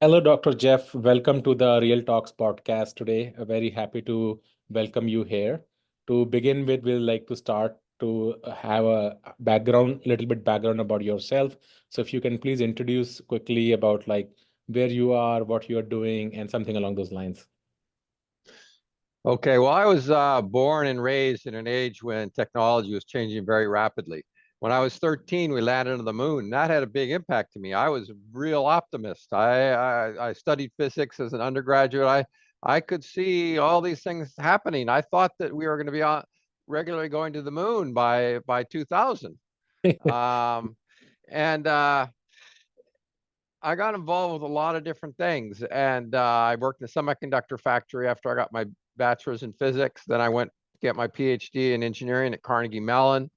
Hello, Dr. Jeff. Welcome to the Real Talks podcast today. Very happy to welcome you here. To begin with, we'll like to start to have a background, little bit background about yourself. So if you can please introduce quickly about like where you are, what you're doing, and something along those lines. Okay, well, I was born and raised in an age when technology was changing very rapidly. When I was 13, we landed on the moon. That had a big impact to me. I was a real optimist. I studied physics as an undergraduate. I could see all these things happening. I thought that we were going to be regularly going to the moon by 2000. Um, and I got involved with a lot of different things, and I worked in a semiconductor factory after I got my bachelor's in physics. Then I went to get my PhD in engineering at Carnegie Mellon.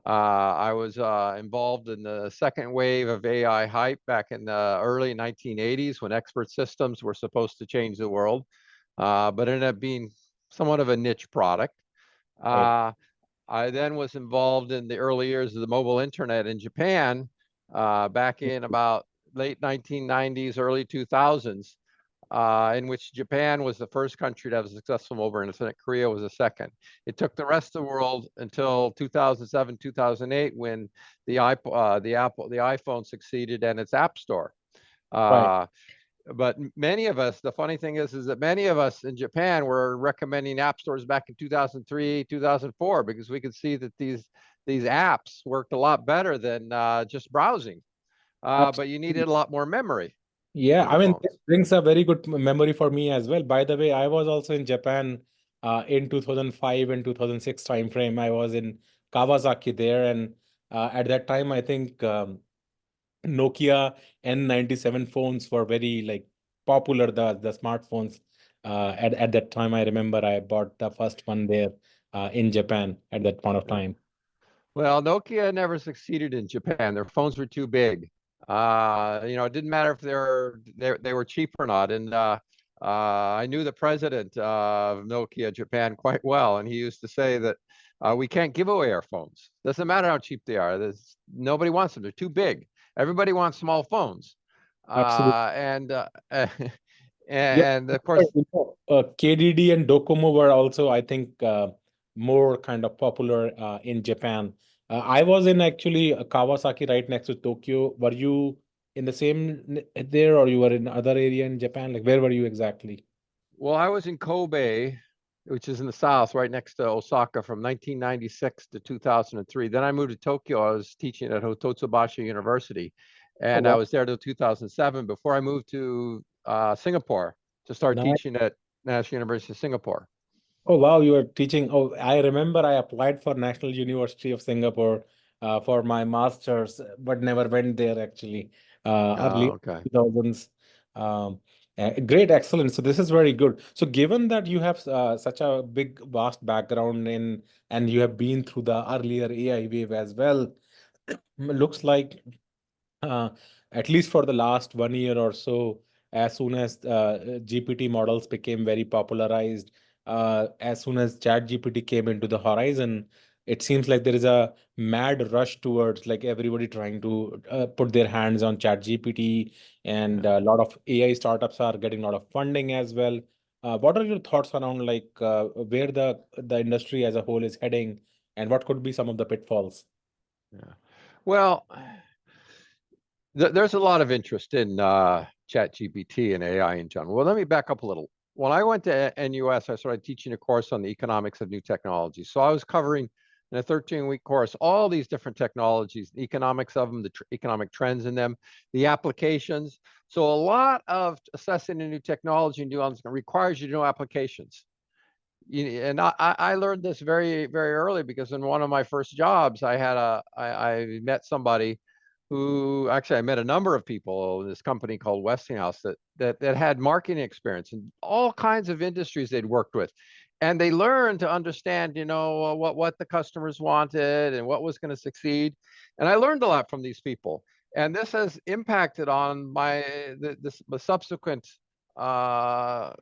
I was involved in the second wave of AI hype back in the early 1980s when expert systems were supposed to change the world, but ended up being somewhat of a niche product. Right. Uh, I then was involved in the early years of the mobile internet in Japan, back in about late 1990s, early 2000s, in which Japan was the first country to have a successful mobile internet. Korea was the second. It took the rest of the world until 2007, 2008, when the iPhone succeeded and its App Store. Right. Uh, but many of us, the funny thing is that many of us in Japan were recommending app stores back in 2003, 2004, because we could see that these apps worked a lot better than just browsing. But you Absolutely. needed a lot more memory Yeah, for I the mean, this phones. brings a very good memory for me as well. By the way, I was also in Japan in 2005 and 2006 timeframe. I was in Kawasaki there, and at that time, I think Nokia N97 phones were very like popular, the smartphones. At that time, I remember I bought the first one there in Japan at that point of Yeah. time. Well, Nokia never succeeded in Japan. Their phones were too big. It didn't matter if they were cheap or not. And I knew the president of Nokia Japan quite well, and he used to say that we can't give away our phones. Doesn't matter how cheap they are. Nobody wants them. They're too big. Everybody wants small phones. Absolutely. And Yeah, and of course, KDD and Docomo were also, I think, more kind of popular in Japan. I was in actually Kawasaki right next to Tokyo. Were you in the same there, or you were in other area in Japan? Like, where were you exactly? well, I was in Kobe, which is in the south, right next to Osaka, from 1996 to 2003. Then I moved to Tokyo. I was teaching at Hitotsubashi University, Oh, and I wow. was there till 2007 before I moved to Singapore to start Nice. teaching at National University of Singapore. Oh, wow, you were teaching. Oh, I remember I applied for National University of Singapore for my master's, but never went there actually. Early Okay. 2000s. Um, Great, excellent. So this is very good. So given that you have such a big, vast background in, and you have been through the earlier AI wave as well, looks like uh, at least for the last 1 year or so, as soon as GPT models became very popularized, as soon as ChatGPT came into the horizon, it seems like there is a mad rush towards like everybody trying to put their hands on ChatGPT, and Yeah. a lot of AI startups are getting a lot of funding as well. What are your thoughts around like where the industry as a whole is heading, and what could be some of the pitfalls? Yeah. Well, there's a lot of interest in Chat GPT and AI in general. Well, let me back up a little. When I went to NUS, I started teaching a course on the economics of new technologies. So I was covering in a 13-week course all these different technologies, the economics of them, the economic trends in them, the applications. So a lot of assessing a new technology and doing requires you to know applications. And I learned this very, very early because in one of my first jobs, I met somebody who actually I met a number of people in this company called Westinghouse that had marketing experience in all kinds of industries they'd worked with. And they learned to understand, what the customers wanted and what was going to succeed. And I learned a lot from these people. And this has impacted on the subsequent uh,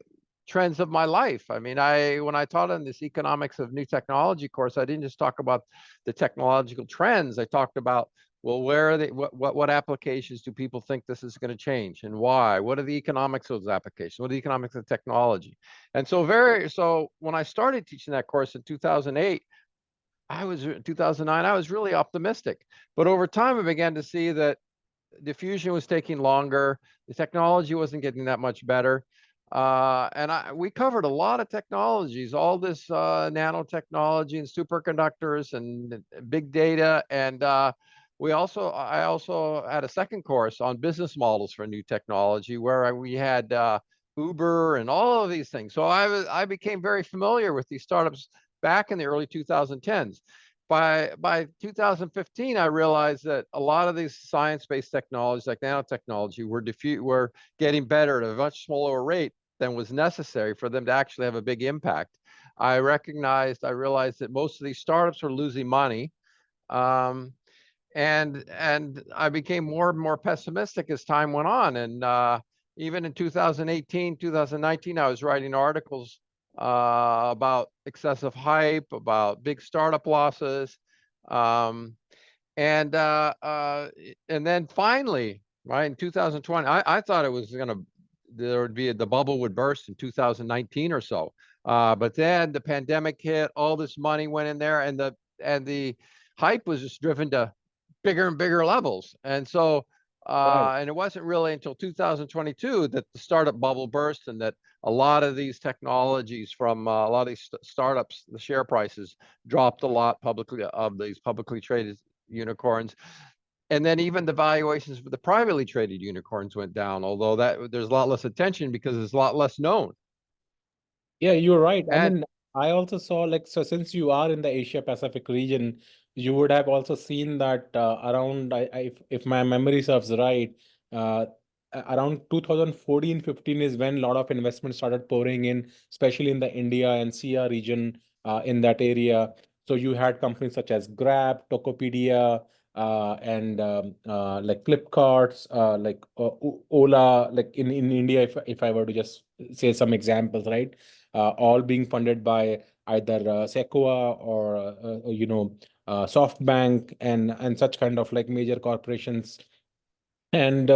trends of my life. I mean, when I taught on this economics of new technology course, I didn't just talk about the technological trends. I talked about Well, where are they? What applications do people think this is going to change, and why? What are the economics of those applications? What are the economics of technology? And so when I started teaching that course in 2008, 2009, I was really optimistic. But over time, I began to see that diffusion was taking longer. The technology wasn't getting that much better. We covered a lot of technologies, all this nanotechnology and superconductors and big data. And I also had a second course on business models for new technology where we had Uber and all of these things. So I became very familiar with these startups back in the early 2010s. By 2015, I realized that a lot of these science-based technologies like nanotechnology were getting better at a much smaller rate than was necessary for them to actually have a big impact. I realized that most of these startups were losing money. Um, and I became more and more pessimistic as time went on. And even in 2018, 2019, I was writing articles about excessive hype, about big startup losses, um, and uh, uh, and then finally, right in 2020, I thought it was there would be the bubble would burst in 2019 or so. But then the pandemic hit, all this money went in there, and the hype was just driven to bigger and bigger levels. And so, Right. and it wasn't really until 2022 that the startup bubble burst, and that a lot of these technologies from a lot of these startups, the share prices dropped a lot publicly of these publicly traded unicorns. And then even the valuations for the privately traded unicorns went down, although that there's a lot less attention because it's a lot less known. Yeah, you're right. I And mean, I also saw like, so since you are in the Asia Pacific region, you would have also seen that around, if my memory serves right, uh, around 2014, 15 is when a lot of investment started pouring in, especially in the India and CR region in that area. So you had companies such as Grab, Tokopedia, and like Flipkart, like Ola, like in India, if I were to just say some examples, right? All being funded by either Sequoia or SoftBank and such kind of like major corporations. And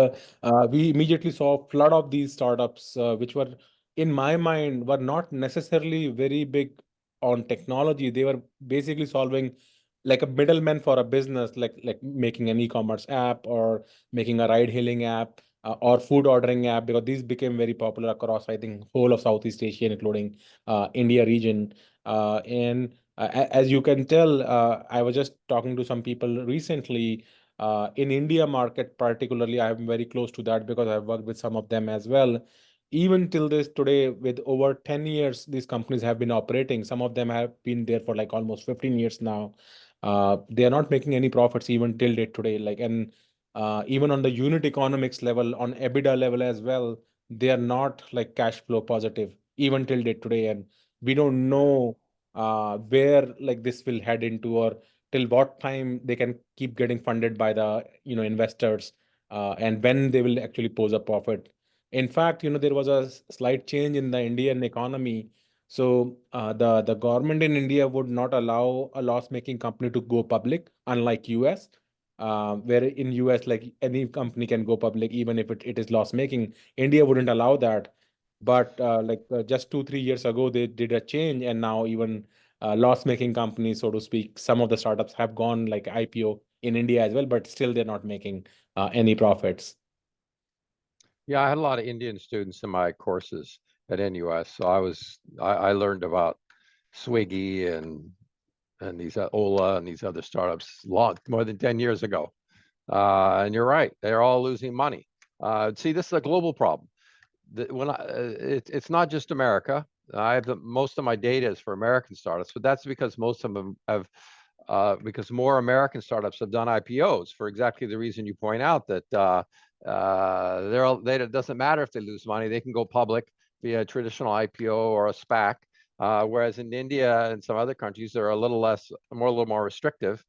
we immediately saw a flood of these startups, which were, in my mind, were not necessarily very big on technology. They were basically solving like a middleman for a business, like making an e-commerce app or making a ride-hailing app or food ordering app, because these became very popular across, I think, whole of Southeast Asia, including India region. As you can tell, I was just talking to some people recently in India market particularly. I'm very close to that because I've worked with some of them as well. Even till this today, with over 10 years, these companies have been operating. Some of them have been there for like almost 15 years now. They are not making any profits even till date today. Like, and even on the unit economics level, on EBITDA level as well, they are not like cash flow positive even till date today. And we don't know where like this will head into, or till what time they can keep getting funded by the investors, and when they will actually pose a profit. In fact, there was a slight change in the Indian economy. So the government in India would not allow a loss-making company to go public, unlike US, where in US like any company can go public even if it is loss-making. India wouldn't allow that. But just 2 3 years ago, they did a change, and now even loss-making companies, so to speak, some of the startups have gone like IPO in India as well, but still they're not making any profits. yeah, I had a lot of Indian students in my courses at NUS, so I learned about Swiggy and these Ola and these other startups more than 10 years ago. And you're right, they're all losing money. See, this is a global problem. It's not just America. I have most of my data is for American startups, but that's because most of them have because more American startups have done IPOs for exactly the reason you point out, that it doesn't matter if they lose money, they can go public via a traditional IPO or a SPAC. Whereas in India and some other countries, they're a little more restrictive.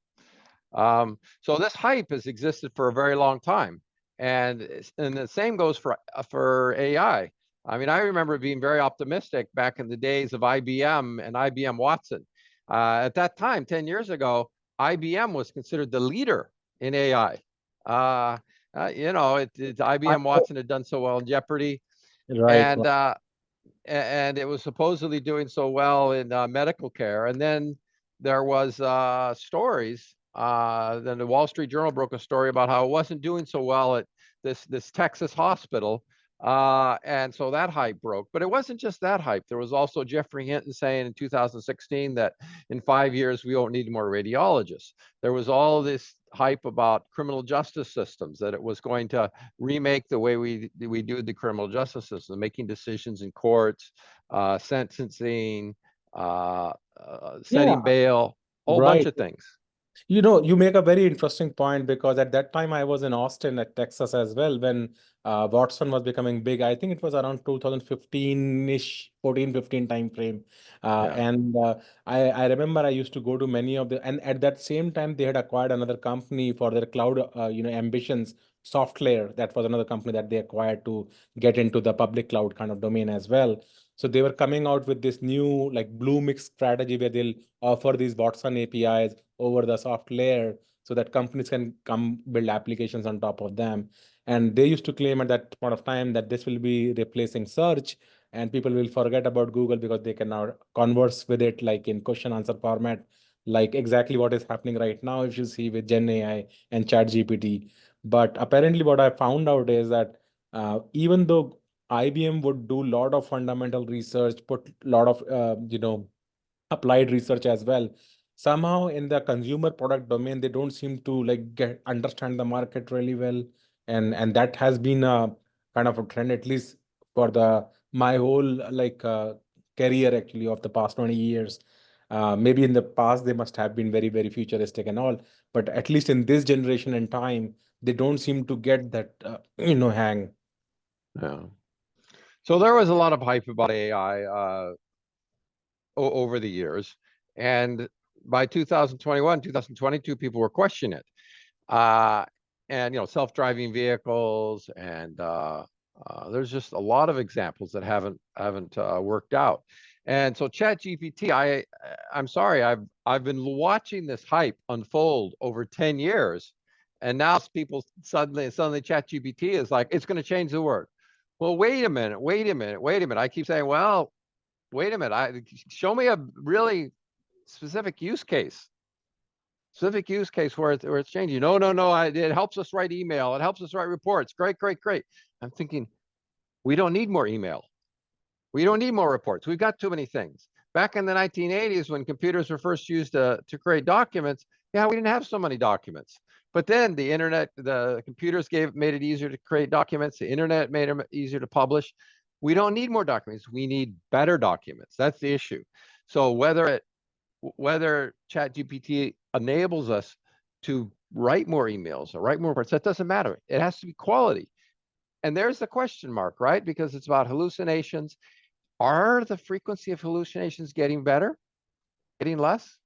So this hype has existed for a very long time, and the same goes for AI. I mean, I remember being very optimistic back in the days of IBM and IBM Watson. At that time, 10 years ago, IBM was considered the leader in AI. Uh, IBM Watson had done so well in Jeopardy, Right. and it was supposedly doing so well in medical care. And then there was stories. Then the Wall Street Journal broke a story about how it wasn't doing so well at this Texas hospital. And so that hype broke. But it wasn't just that hype. There was also Jeffrey Hinton saying in 2016 that in 5 years we won't need more radiologists. There was all this hype about criminal justice systems, that it was going to remake the way we do the criminal justice system, making decisions in courts, sentencing, Yeah, setting bail, a whole bunch right. of things. You know, you make a very interesting point because at that time I was in Austin at Texas as well when Watson was becoming big. I think it was around 2015-ish, 14, 15 time frame. Yeah. And I remember I used to go to many of the, and at that same time they had acquired another company for their cloud, ambitions. SoftLayer, that was another company that they acquired to get into the public cloud kind of domain as well. So they were coming out with this new like blue mix strategy where they'll offer these Watson APIs over the soft layer so that companies can come build applications on top of them. And they used to claim at that point of time that this will be replacing search and people will forget about Google because they can now converse with it like in question answer format, like exactly what is happening right now if you see with Gen AI and Chat GPT. But apparently what I found out is that even though IBM would do a lot of fundamental research, put a lot of applied research as well. Somehow in the consumer product domain, they don't seem to like get understand the market really well, and that has been a kind of a trend at least for the my whole career actually of the past 20 years. Maybe in the past they must have been very very futuristic and all, but at least in this generation and time, they don't seem to get that hang. Yeah. So there was a lot of hype about AI over the years. And by 2021, 2022, people were questioning it. Uh, and self-driving vehicles, and there's just a lot of examples that haven't worked out. And so ChatGPT, I'm sorry, I've been watching this hype unfold over 10 years, and now people suddenly ChatGPT is like it's going to change the world. Well, wait a minute, wait a minute, wait a minute. I keep saying, well, wait a minute. Show me a really specific use case where it's changing. No, no, no. It helps us write email. It helps us write reports. Great, great, great. I'm thinking, we don't need more email. We don't need more reports. We've got too many things. Back in the 1980s, when computers were first used to create documents, yeah, we didn't have so many documents. But then the internet, the computers made it easier to create documents. The internet made it easier to publish. We don't need more documents. We need better documents. That's the issue. So whether ChatGPT enables us to write more emails or write more reports, that doesn't matter. It has to be quality. And there's the question mark, right? Because it's about hallucinations. Are the frequency of hallucinations getting better, getting less?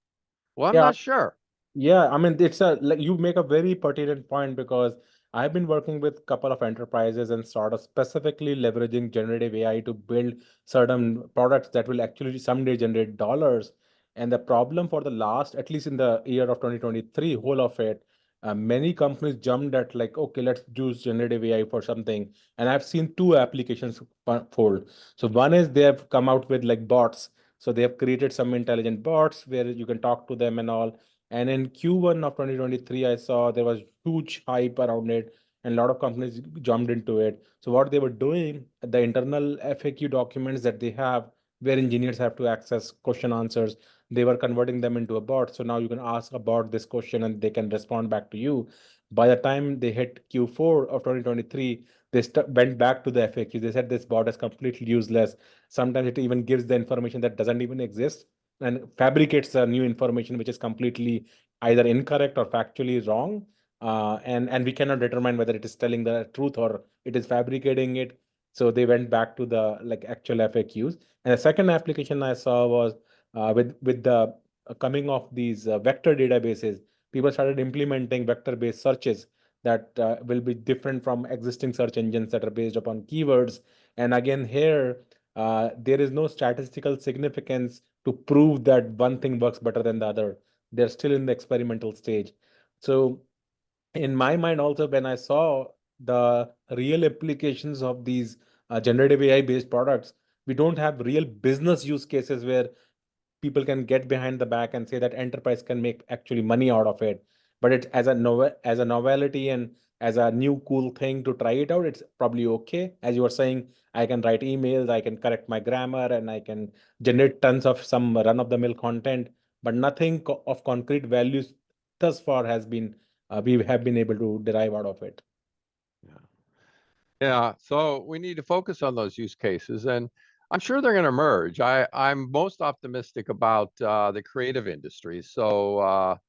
Well, I'm Yeah, not sure. yeah, I mean, it's a like you make a very pertinent point because I've been working with a couple of enterprises and sort of specifically leveraging generative AI to build certain products that will actually someday generate dollars. And the problem for the last, at least in the year of 2023, whole of it, many companies jumped at like, okay, let's use generative AI for something. And I've seen two applications fold. So one is they have come out with like bots. So they have created some intelligent bots where you can talk to them and all, and in Q1 of 2023, I saw there was huge hype around it and a lot of companies jumped into it. So what they were doing, the internal FAQ documents that they have where engineers have to access question answers, they were converting them into a bot. So now you can ask about this question and they can respond back to you. By the time they hit Q4 of 2023, they went back to the FAQs. They said this bot is completely useless. Sometimes it even gives the information that doesn't even exist and fabricates new information which is completely either incorrect or factually wrong. And we cannot determine whether it is telling the truth or it is fabricating it. So they went back to the like actual FAQs. And the second application I saw was with the coming of these vector databases. People started implementing vector-based searches that will be different from existing search engines that are based upon keywords. And again, here there is no statistical significance to prove that one thing works better than the other. They're still in the experimental stage. So in my mind also, when I saw the real applications of these generative AI based products, we don't have real business use cases where people can get behind the back and say that enterprise can make actually money out of it. But it's as a novelty and as a new cool thing to try it out, it's probably okay. As you were saying, I can write emails, I can correct my grammar, and I can generate tons of some run of the mill content, but nothing of concrete values thus far has been we have been able to derive out of it. Yeah. Yeah, so we need to focus on those use cases, and I'm sure they're going to emerge. I'm most optimistic about the creative industries. So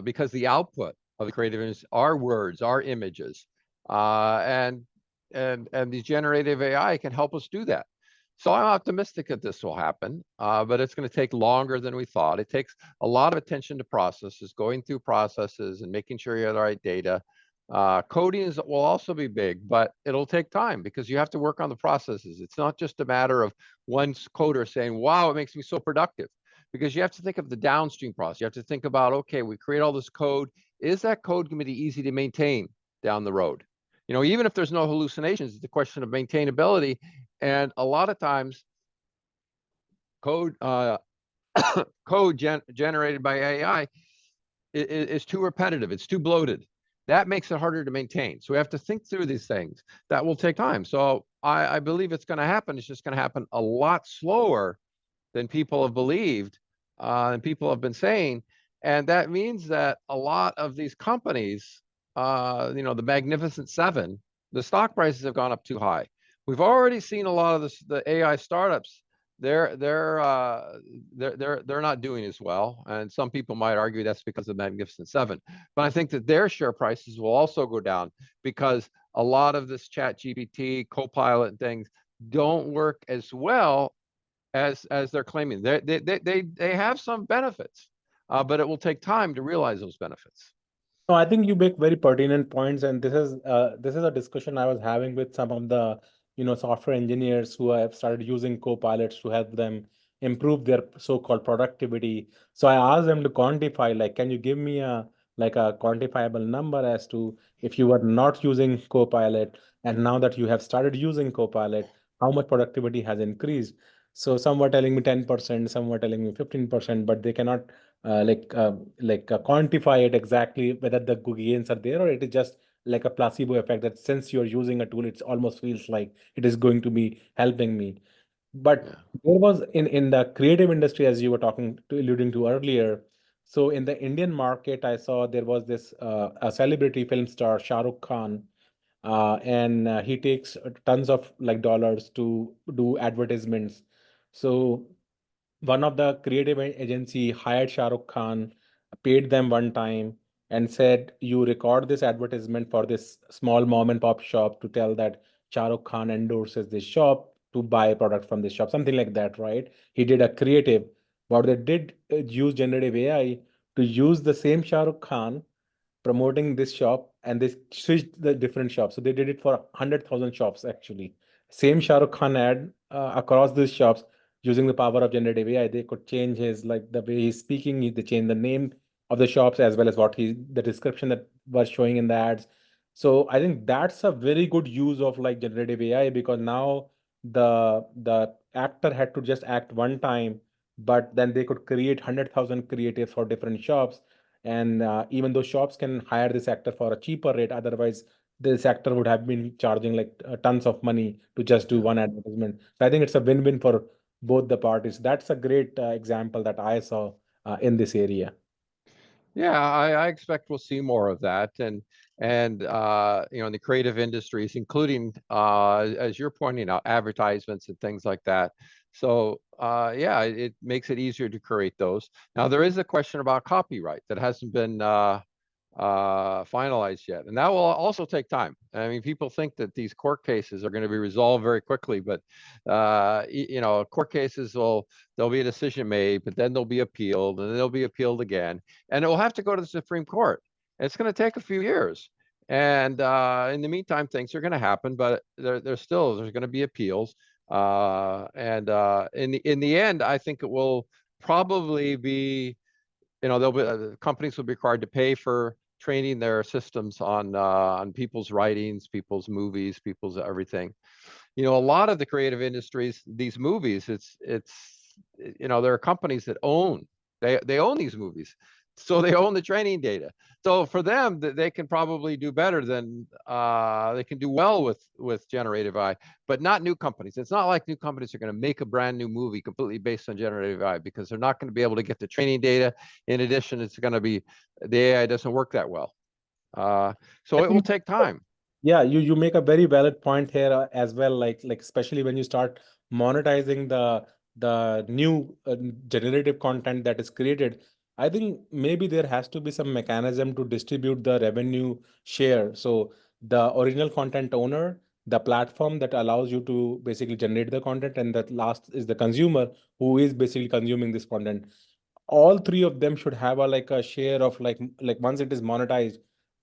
because the output of the creative industry are words, are images, and the generative AI can help us do that. So I'm optimistic that this will happen, but it's going to take longer than we thought. It takes a lot of attention to processes, going through processes and making sure you have the right data. Coding will also be big, but it'll take time because you have to work on the processes. It's not just a matter of one coder saying, wow, it makes me so productive. Because you have to think of the downstream process. You have to think about, okay, we create all this code. Is that code going to be easy to maintain down the road? You know, even if there's no hallucinations, it's a question of maintainability. And a lot of times, code generated by AI is too repetitive. It's too bloated. That makes it harder to maintain. So we have to think through these things. That will take time. So I believe it's going to happen. It's just going to happen a lot slower than people have believed and people have been saying. And that means that a lot of these companies, you know, the Magnificent Seven, the stock prices have gone up too high. We've already seen a lot of the AI startups. They're not doing as well, and some people might argue that's because of Magnificent Seven. But I think that their share prices will also go down because a lot of this Chat GPT, Copilot, and things don't work as well as they're claiming. They have some benefits, but it will take time to realize those benefits. No, I think you make very pertinent points, and this is a discussion I was having with some of the software engineers who have started using co-pilots to help them improve their so-called productivity. So I asked them to quantify, like, can you give me a quantifiable number as to if you were not using Copilot and now that you have started using Copilot, how much productivity has increased? So some were telling me 10%, some were telling me 15%, but they cannot uh, like uh, quantify it exactly whether the gains are there or it is just like a placebo effect that since you're using a tool, it almost feels like it is going to be helping me. But Yeah. there was in the creative industry, as you were talking to alluding to earlier. So in the Indian market, I saw there was this a celebrity film star Shah Rukh Khan, and he takes tons of like dollars to do advertisements. So one of the creative agency hired Shah Rukh Khan, paid them one time, and said, "You record this advertisement for this small mom and pop shop to tell that Shah Rukh Khan endorses this shop to buy product from this shop," something like that, right? He did a creative. What they did use generative AI to use the same Shah Rukh Khan promoting this shop and they switched the different shops. So they did it for 100,000 shops actually. Same Shah Rukh Khan ad across these shops using the power of generative AI. They could change his like the way he's speaking. They change the name of the shops as well as what he the description that was showing in the ads. So I think that's a very good use of like generative AI because now the actor had to just act one time, but then they could create 100,000 creatives for different shops and even though shops can hire this actor for a cheaper rate, otherwise this actor would have been charging like tons of money to just do Yeah. one advertisement. So I think it's a win-win for both the parties. That's a great example that I saw in this area. Yeah, I expect we'll see more of that, and you know, in the creative industries, including as you're pointing out, advertisements and things like that. So yeah, it makes it easier to create those. Now there is a question about copyright that hasn't been finalized yet, and that will also take time. I mean, people think that these court cases are going to be resolved very quickly, but you know, court cases will there'll be a decision made, but then they'll be appealed, and then they'll be appealed again, and it will have to go to the Supreme Court. It's going to take a few years, and in the meantime, things are going to happen, but there's going to be appeals, and in the end, I think it will probably be, you know, companies will be required to pay for training their systems on people's writings, people's movies, people's everything. A lot of the creative industries, these movies, there are companies that they own these movies, so they own the training data. So for them, they can probably do better than they can do well with generative AI, but not new companies. It's not like new companies are going to make a brand new movie completely based on generative AI, because they're not going to be able to get the training data. In addition, it's going to be the AI doesn't work that well, I so it will think take time. yeah, you make a very valid point here as well. Like especially when you start monetizing the new generative content that is created, I think maybe there has to be some mechanism to distribute the revenue share. So the original content owner, the platform that allows you to basically generate the content, and that last is the consumer who is basically consuming this content. All three of them should have a share of like once it is monetized,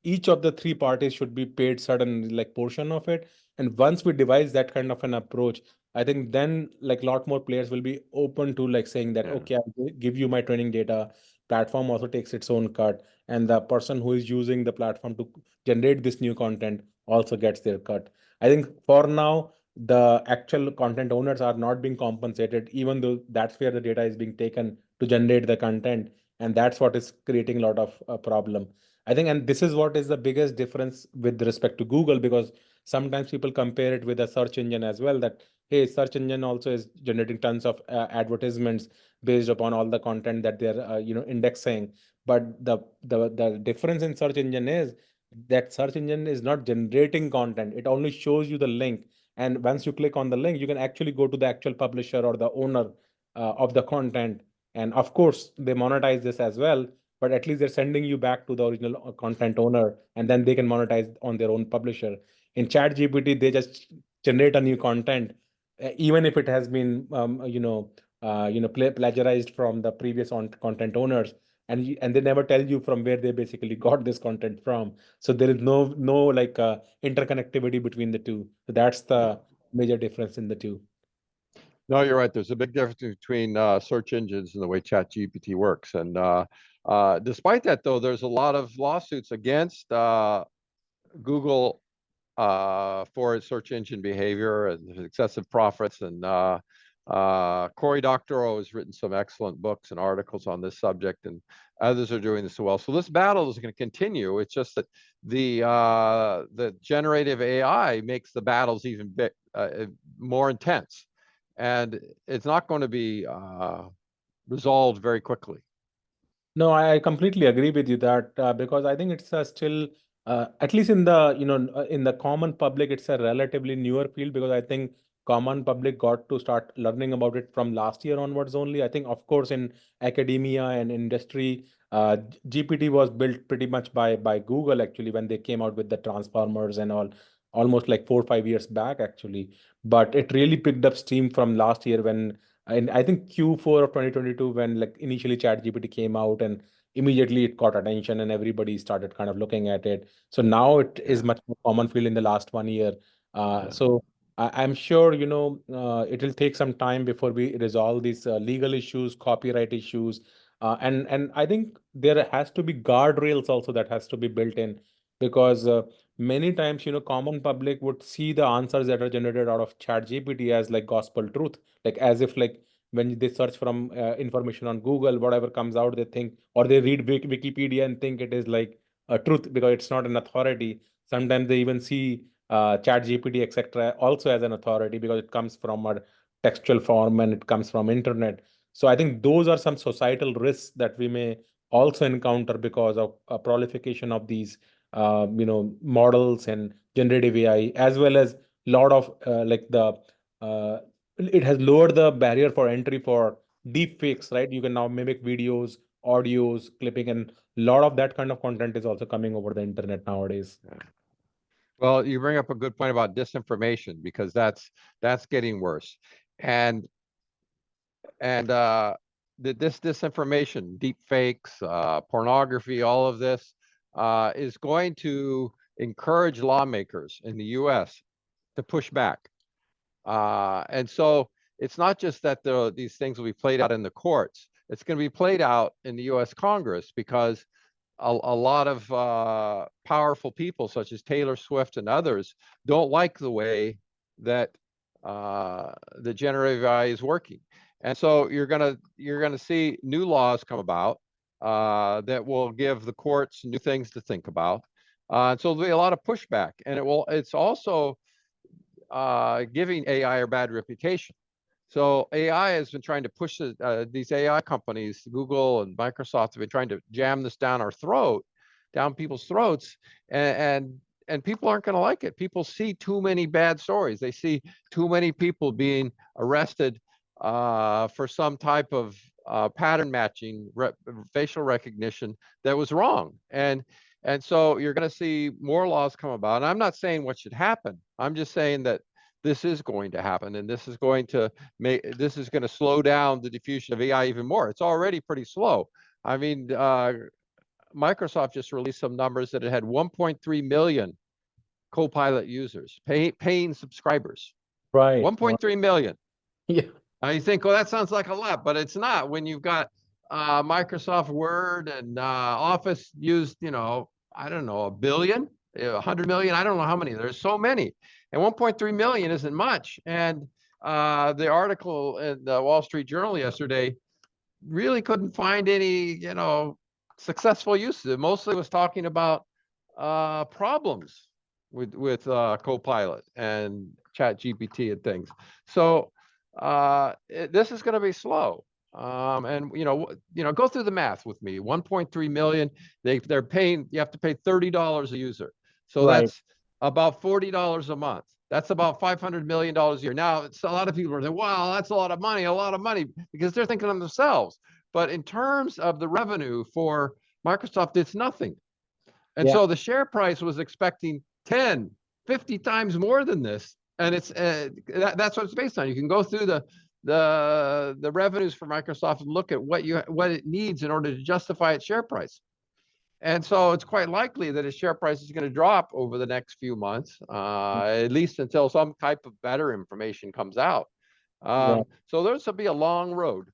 each of the three parties should be paid certain like portion of it. And once we devise that kind of an approach, I think then like a lot more players will be open to like saying that Yeah. okay, I'll give you my training data. Platform also takes its own cut, and the person who is using the platform to generate this new content also gets their cut. I think for now the actual content owners are not being compensated, even though that's where the data is being taken to generate the content, and that's what is creating a lot of problem, I think. And this is what is the biggest difference with respect to Google, because sometimes people compare it with a search engine as well, that hey, search engine also is generating tons of advertisements based upon all the content that they're indexing. But the difference in search engine is that search engine is not generating content, it only shows you the link. And once you click on the link, you can actually go to the actual publisher or the owner of the content. And of course they monetize this as well, but at least they're sending you back to the original content owner, and then they can monetize on their own publisher. In chat gpt they just generate a new content, even if it has been plagiarized from the previous content owners. And they never tell you from where they basically got this content from. So there is no like interconnectivity between the two. So that's Yeah. the major difference in the two. No, you're right. There's a big difference between search engines and the way ChatGPT works. And despite that, though, there's a lot of lawsuits against Google for its search engine behavior and excessive profits. And Cory Doctorow has written some excellent books and articles on this subject, and others are doing this as well. So this battle is going to continue. It's just that the generative AI makes the battles even more intense, and it's not going to be resolved very quickly. No, I completely agree with you that because I think it's still, at least in the in the common public, it's a relatively newer field, because I think common public got to start learning about it from last year onwards only. I think, of course, in academia and industry, GPT was built pretty much by Google actually when they came out with the Transformers and all, almost like 4 or 5 years back actually. But it really picked up steam from last year when, and I think Q4 of 2022, when like initially ChatGPT came out, and immediately it caught attention and everybody started kind of looking at it. So now it is Yeah, much more common field in the last 1 year. yeah, So I'm sure it will take some time before we resolve these legal issues, copyright issues, and I think there has to be guardrails also that has to be built in, because many times common public would see the answers that are generated out of ChatGPT as like gospel truth, like as if like when they search from information on Google, whatever comes out, they think, or they read Wikipedia and think it is like a truth because it's not an authority. Sometimes they even see Chat GPT, etc., also as an authority because it comes from a textual form and it comes from internet. So I think those are some societal risks that we may also encounter because of a proliferation of these models and generative AI, as well as lot of uh, it has lowered the barrier for entry for deep fakes, right? You can now mimic videos, audios, clipping, and a lot of that kind of content is also coming over the internet nowadays. yeah. Well, you bring up a good point about disinformation, because that's getting worse. And this disinformation, deep fakes, pornography, all of this is going to encourage lawmakers in the U.S. to push back. And so it's not just that these things will be played out in the courts. It's going to be played out in the U.S. Congress, because a lot of powerful people, such as Taylor Swift and others, don't like the way that the generative AI is working. And so you're gonna see new laws come about that will give the courts new things to think about. And so there'll be a lot of pushback, and it's also giving AI a bad reputation. So AI has been trying to push these AI companies, Google and Microsoft, have been trying to jam this down our throat, down people's throats, and people aren't going to like it. People see too many bad stories. They see too many people being arrested for some type of pattern matching, facial recognition that was wrong, and so you're going to see more laws come about. And I'm not saying what should happen. I'm just saying that this is going to happen, and this is going to slow down the diffusion of AI even more. It's already pretty slow. I mean, Microsoft just released some numbers that it had 1.3 million Copilot users, paying subscribers. Right. Right. 1.3 million. Yeah. Now you think, well, that sounds like a lot, but it's not. When you've got Microsoft Word and Office used, I don't know, a billion, 100 million, I don't know how many. There's so many. And 1.3 million isn't much. And the article in the Wall Street Journal yesterday really couldn't find any, successful uses. It mostly was talking about problems with Copilot and Chat GPT and things. So this is going to be slow. And go through the math with me. 1.3 million. They're paying. You have to pay $30 a user. So Right. that's about $40 a month. That's about $500 million a year. Now, it's a lot of people are saying, "Wow, that's a lot of money," because they're thinking of themselves. But in terms of the revenue for Microsoft, it's nothing. And Yeah. so the share price was expecting 10, 50 times more than this. And that's what it's based on. You can go through the revenues for Microsoft and look at what it needs in order to justify its share price. And so it's quite likely that its share price is going to drop over the next few months, at least until some type of better information comes out. Yeah. So there's to be a long road.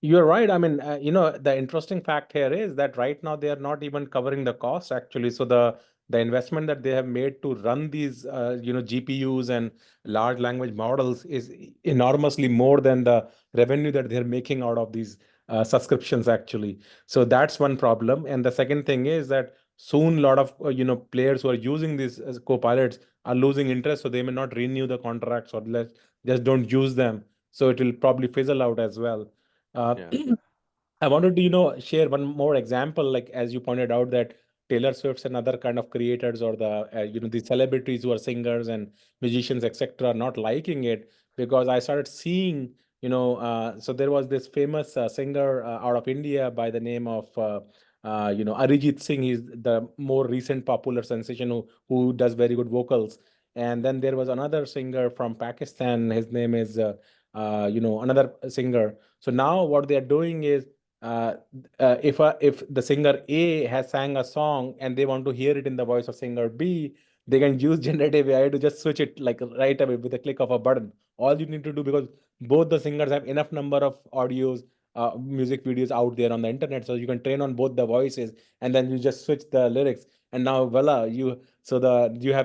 You're right. I mean, the interesting fact here is that right now they are not even covering the cost actually. So the investment that they have made to run these GPUs and large language models is enormously more than the revenue that they're making out of these subscriptions actually. So that's one problem. And the second thing is that soon a lot of players who are using these as co-pilots are losing interest, so they may not renew the contracts or just don't use them. So it will probably fizzle out as well. Uh, Yeah. I wanted to, share one more example, like as you pointed out that Taylor Swift's and other kind of creators or the celebrities who are singers and musicians, etc., not liking it because I started seeing, so there was this famous singer out of India by the name of, Arijit Singh. He's the more recent popular sensation who does very good vocals. And then there was another singer from Pakistan. His name is, another singer. So now what they are doing is uh, if the singer A has sang a song and they want to hear it in the voice of singer B, they can use generative AI to just switch it like right away with a click of a button. All you need to do, because both the singers have enough number of audios, music videos out there on the internet, so you can train on both the voices and then you just switch the lyrics. And now voila, you have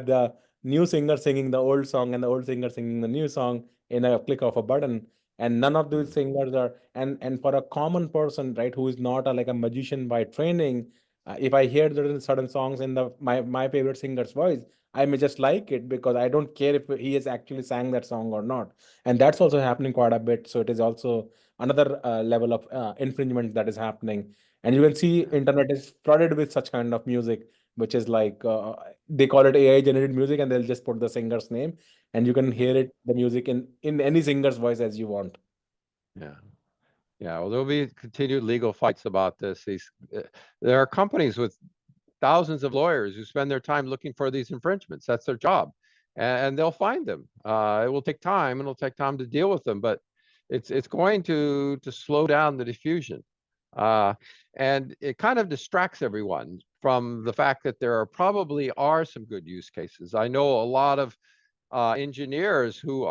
the new singer singing the old song and the old singer singing the new song in a click of a button. And none of those singers are, and for a common person, right, who is not like a magician by training, if I hear certain songs in my favorite singer's voice, I may just like it because I don't care if he has actually sang that song or not. And that's also happening quite a bit. So it is also another level of infringement that is happening. And you can see Yeah. internet is flooded with such kind of music, which is like they call it AI generated music, and they'll just put the singer's name, and you can hear it the music in any singer's voice as you want. Yeah. Yeah. Well, there'll be continued legal fights about this. There are companies with thousands of lawyers who spend their time looking for these infringements. That's their job, and they'll find them. It will take time, and it'll take time to deal with them, but it's going to slow down the diffusion, uh, and it kind of distracts everyone from the fact that there probably are some good use cases. I know a lot of engineers who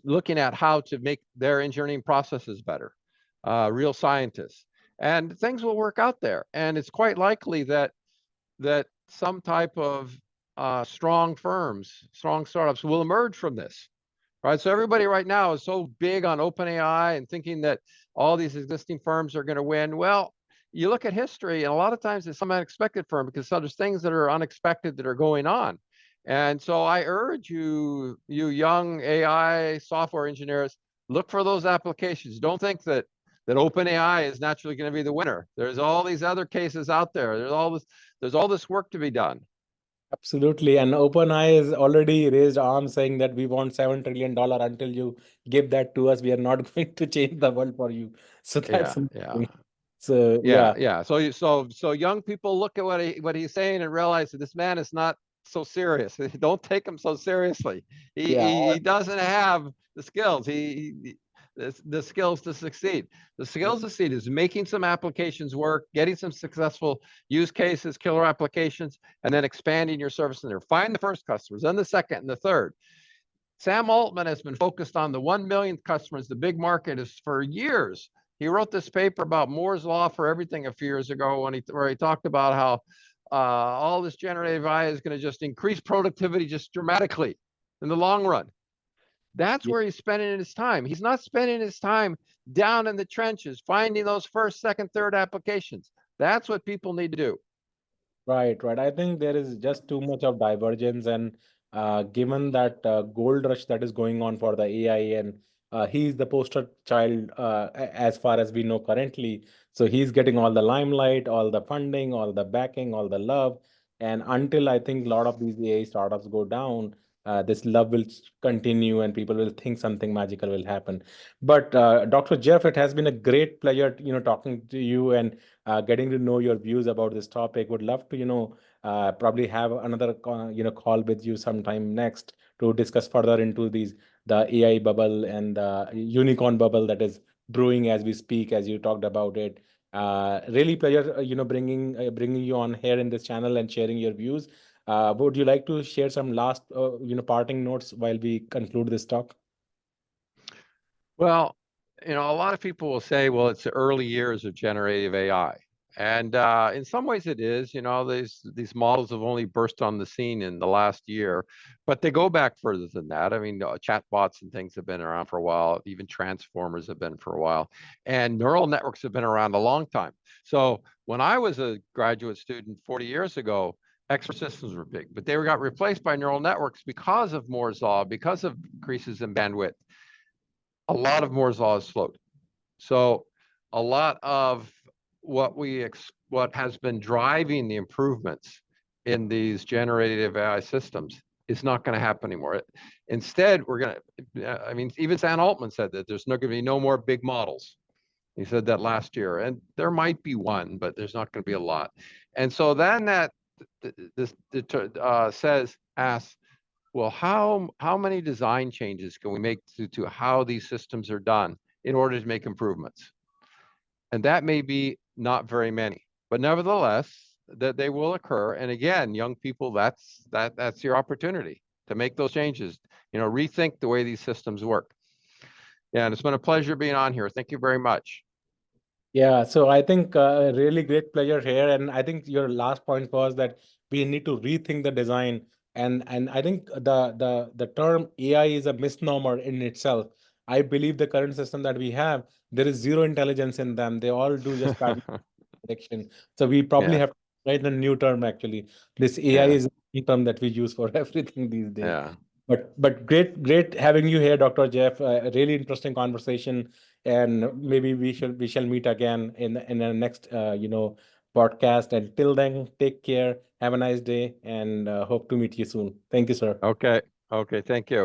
looking at how to make their engineering processes better, real scientists. and things will work out there. And it's quite likely that some type of strong firms, strong startups will emerge from this. Right. So everybody right now is so big on OpenAI and thinking that all these existing firms are going to win. Well, you look at history, and a lot of times it's some unexpected firm because so there's things that are unexpected that are going on. And so I urge you, you young AI software engineers, look for those applications. Don't think that OpenAI is naturally going to be the winner. There's all these other cases out there. There's all this work to be done. Absolutely. And OpenAI has already raised arms saying that we want $7 trillion until you give that to us. We are not going to change the world for you. So that's Yeah, yeah. amazing. So Yeah, yeah, yeah. So young people look at what he's saying and realize that this man is not so serious. Don't take him so seriously. He yeah, he, he doesn't have the skills. The skills to succeed. The skills to succeed is making some applications work, getting some successful use cases, killer applications, and then expanding your service in there. Find the first customers, then the second and the third. Sam Altman has been focused on the 1 millionth customers, the big market, is for years. He wrote this paper about Moore's law for everything a few years ago where he talked about how all this generative AI is going to just increase productivity just dramatically in the long run. That's yeah. where he's spending his time. He's not spending his time down in the trenches, finding those first, second, third applications. That's what people need to do. Right, right. I think there is just too much of divergence, and given that gold rush that is going on for the AI, and he's the poster child as far as we know currently. So he's getting all the limelight, all the funding, all the backing, all the love. And until I think a lot of these AI startups go down, this love will continue, and people will think something magical will happen. But Dr. Jeff, it has been a great pleasure, talking to you and getting to know your views about this topic. Would love to, probably have another, call with you sometime next to discuss further into the AI bubble and the unicorn bubble that is brewing as we speak, as you talked about it. Really pleasure, bringing you on here in this channel and sharing your views. Would you like to share some last, parting notes while we conclude this talk? Well, a lot of people will say, well, it's the early years of generative AI. And in some ways it is, these models have only burst on the scene in the last year, but they go back further than that. I mean, chatbots and things have been around for a while. Even Transformers have been for a while. And neural networks have been around a long time. So when I was a graduate student 40 years ago, expert systems were big, but they got replaced by neural networks because of Moore's law, because of increases in bandwidth. A lot of Moore's law is slowed. So a lot of what has been driving the improvements in these generative AI systems is not going to happen anymore. Instead, we're going to, I mean, even Sam Altman said that there's not going to be no more big models. He said that last year, and there might be one, but there's not going to be a lot. And so then that this asks, well, how many design changes can we make to how these systems are done in order to make improvements? And that may be not very many, but nevertheless, that they will occur. And again, young people, that's your opportunity to make those changes. Rethink the way these systems work. Yeah, and it's been a pleasure being on here. Thank you very much. Yeah, so I think really great pleasure here, and I think your last point was that we need to rethink the design, and I think the term AI is a misnomer in itself. I believe the current system that we have, there is zero intelligence in them. They all do just bad prediction. So we probably Yeah, have to write a new term actually. This AI yeah, is a new term that we use for everything these days. yeah. But great having you here, Dr. Jeff. A really interesting conversation, and maybe we shall meet again in the next podcast. And till then, take care. Have a nice day, and hope to meet you soon. Thank you, sir. Okay, okay. Thank you.